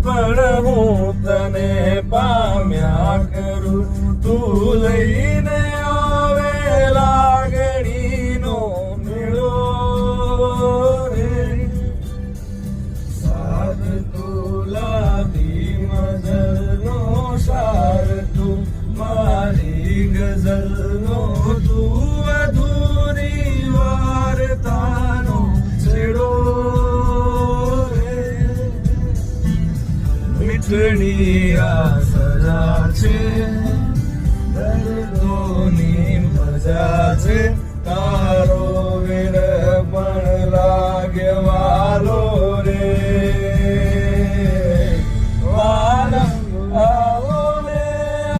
પણ હું તને પામ્યા કરું તું લઈને આવે લાગણીનો મેળો રે સાદ તુલાથી મજલનો સાર તું મારી ગઝલનો તું અધૂરી વાર્તાનો છેડો મીઠડી આ સજા છે દર્દોની મજા છે